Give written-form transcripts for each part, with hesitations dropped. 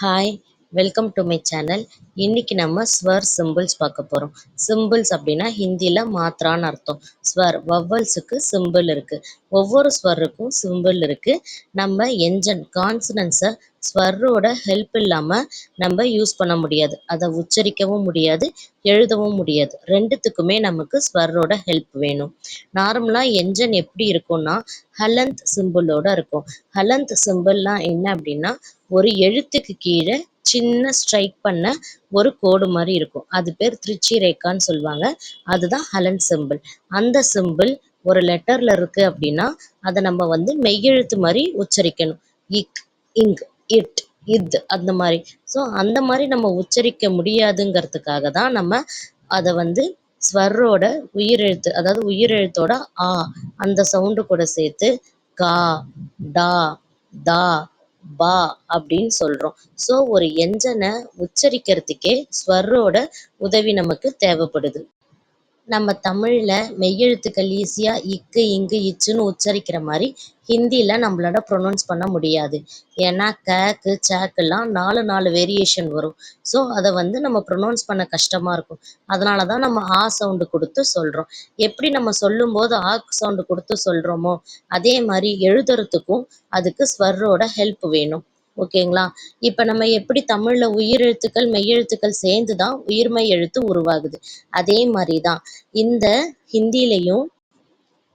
Hi, welcome to my channel. இன்னைக்கு நம்ம ஸ்வர் symbols பார்க்க போகிறோம். சிம்பிள்ஸ் அப்படின்னா ஹிந்தியில் மாத்திரான்னு அர்த்தம். ஸ்வர் வவ்வல்ஸுக்கு சிம்பிள் இருக்குது. ஒவ்வொரு ஸ்வருக்கும் சிம்பிள் இருக்குது. நம்ம என்ஜன் கான்சனன்ஸை ஸ்வரோட ஹெல்ப் இல்லாமல் நம்ம யூஸ் பண்ண முடியாது. அதை உச்சரிக்கவும் முடியாது, எழுதவும் முடியாது. ரெண்டுத்துக்குமே நமக்கு ஸ்வரோட ஹெல்ப் வேணும். நார்மலாக என்ஜன் எப்படி இருக்கும்னா ஹலந்த் சிம்பிளோட இருக்கும். ஹலந்த் சிம்பிள்லாம் என்ன அப்படின்னா ஒரு எழுத்துக்கு கீழே சின்ன ஸ்ட்ரைக் பண்ண ஒரு கோடு மாதிரி இருக்கும். அது பேர் திருச்சி ரேக்கான்னு சொல்லுவாங்க. அதுதான் ஹலந்த் சிம்பிள். அந்த சிம்பிள் ஒரு லெட்டர்ல இருக்கு அப்படின்னா அதை நம்ம மெய்யெழுத்து மாதிரி உச்சரிக்கணும். இக், இங், இட், இத் அந்த மாதிரி. ஸோ அந்த மாதிரி நம்ம உச்சரிக்க முடியாதுங்கிறதுக்காக தான் நம்ம அதை ஸ்வரோட உயிரெழுத்து, அதாவது உயிரெழுத்தோட ஆ அந்த சவுண்டு கூட சேர்த்து கா, டா, தா, பா அப்படின்னு சொல்றோம். ஸோ ஒரு எண்ஜனை உச்சரிக்கிறதுக்கே ஸ்வரோட உதவி நமக்கு தேவைப்படுது. நம்ம தமிழ்ல மெய்யெழுத்துக்கள் ஈஸியா இக்கு, இங்கு, இச்சுன்னு உச்சரிக்கிற மாதிரி ஹிந்தியில நம்மளால ப்ரொனவுன்ஸ் பண்ண முடியாது. ஏன்னா கேக்கு, சேக்கெல்லாம் 4 வேரியேஷன் வரும். ஸோ அதை நம்ம ப்ரொனவுன்ஸ் பண்ண கஷ்டமா இருக்கும். அதனால தான் நம்ம ஆ சவுண்டு கொடுத்து சொல்றோம். எப்படி நம்ம சொல்லும்போது ஆ சவுண்டு கொடுத்து சொல்றோமோ அதே மாதிரி எழுதுறதுக்கும் அதுக்கு ஸ்வரோட ஹெல்ப் வேணும். ஓகேங்களா? இப்ப நம்ம எப்படி தமிழ்ல உயிரெழுத்துக்கள், மெய்யெழுத்துக்கள் சேர்ந்து தான் உயிர்மெய் எழுத்து உருவாகுது. அதே மாதிரி தான் இந்த ஹிந்திலையும்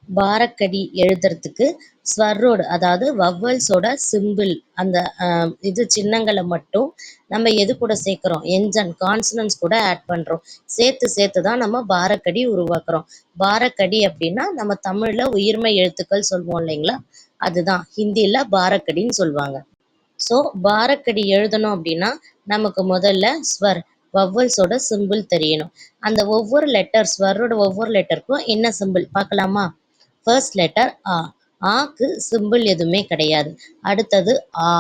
பாரக்கடி எழுதுறதுக்கு ஸ்வரோட, அதாவது வவ்வல்ஸோட சிம்பிள், அந்த இது சின்னங்களை மட்டும் நம்ம எது கூட சேர்க்குறோம், என்ஜன் கான்சனன்ஸ் கூட ஆட் பண்ணுறோம். சேர்த்து சேர்த்து தான் நம்ம பாரக்கடி உருவாக்குறோம். பாரக்கடி அப்படின்னா நம்ம தமிழில் உயிர்மை எழுத்துக்கள் சொல்லுவோம் இல்லைங்களா, அதுதான் ஹிந்தியில் பாரக்கடின்னு சொல்லுவாங்க. ஸோ பாரக்கடி எழுதணும் அப்படின்னா நமக்கு முதல்ல ஸ்வர் வவ்வல்ஸோட சிம்பிள் தெரியணும். அந்த ஒவ்வொரு லெட்டர், ஸ்வரோட ஒவ்வொரு லெட்டருக்கும் என்ன சிம்பிள் பார்க்கலாமா? ஃபர்ஸ்ட் லெட்டர் ஆ. ஆக்கு சிம்பிள் எதுவுமே கிடையாது. அடுத்தது ஆ.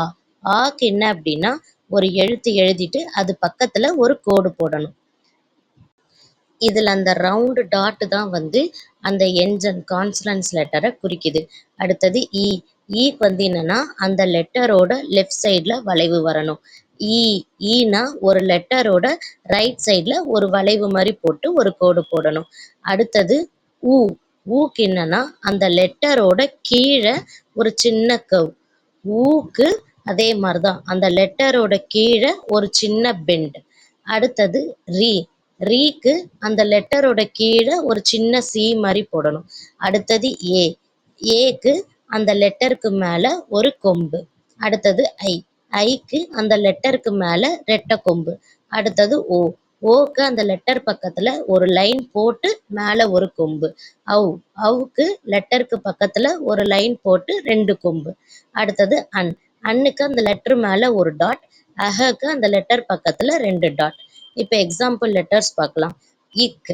ஆக்கு என்ன அப்படின்னா ஒரு எழுத்து எழுதிட்டு அது பக்கத்துல ஒரு கோடு போடணும். இதுல அந்த ரவுண்டு டாட் தான் அந்த என்ஜன் கான்சனன்ஸ் லெட்டரை குறிக்குது. அடுத்தது இ. ஈக்கு என்னன்னா அந்த லெட்டரோட லெஃப்ட் சைட்ல வளைவு வரணும். ஈ. ஈனா ஒரு லெட்டரோட ரைட் சைட்ல ஒரு வளைவு மாதிரி போட்டு ஒரு கோடு போடணும். அடுத்தது ஊ. ஊக்கு என்னன்னா அந்த லெட்டரோட கீழே ஒரு சின்ன கர்வ். ஊக்கு அதே மாதிரிதான் அந்த லெட்டரோட கீழே ஒரு சின்ன பெண்ட். அடுத்தது ரீ. ரீக்கு அந்த லெட்டரோட கீழே ஒரு சின்ன சி மாதிரி போடணும். அடுத்தது ஏ. ஏக்கு அந்த லெட்டருக்கு மேல ஒரு கொம்பு. அடுத்தது ஐ. ஐக்கு அந்த லெட்டருக்கு மேல ரெட்டை கொம்பு. அடுத்தது ஓ. ஓக்கு அந்த லெட்டர் பக்கத்துல ஒரு லைன் போட்டு மேல ஒரு கொம்பு. அவு. அவுக்கு லெட்டருக்கு பக்கத்துல ஒரு லைன் போட்டு 2 கொம்பு. அடுத்தது அன். அன்னுக்கு அந்த லெட்டர் மேல ஒரு டாட். அஹக்கு அந்த லெட்டர் பக்கத்துல 2 டாட். இப்ப எக்ஸாம்பிள் லெட்டர்ஸ் பார்க்கலாம். இக்.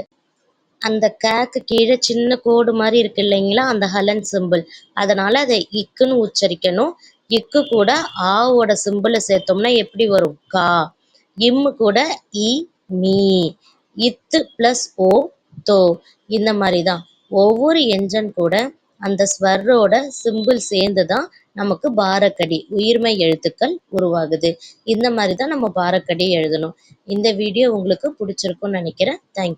அந்த கேக்கு கீழே சின்ன கோடு மாதிரி இருக்கு இல்லைங்களா, அந்த ஹலன் சிம்பிள். அதனால அதை இக்குன்னு உச்சரிக்கணும். இக்கு கூட ஆவோட சிம்பிளை சேர்த்தோம்னா எப்படி வரும்? கா. இம்மு கூட இ, மீ. இத்து பிளஸ் ஓ, தோ. இந்த மாதிரி தான் ஒவ்வொரு எண்ஜன் கூட அந்த ஸ்வரோட சிம்பிள் சேர்ந்து தான் நமக்கு பாரக்கடி உயிர்மெய் எழுத்துக்கள் உருவாகுது. இந்த மாதிரி தான் நம்ம பாரக்கடி எழுதணும். இந்த வீடியோ உங்களுக்கு பிடிச்சிருக்கும்னு நினைக்கிறேன். தேங்க்யூ.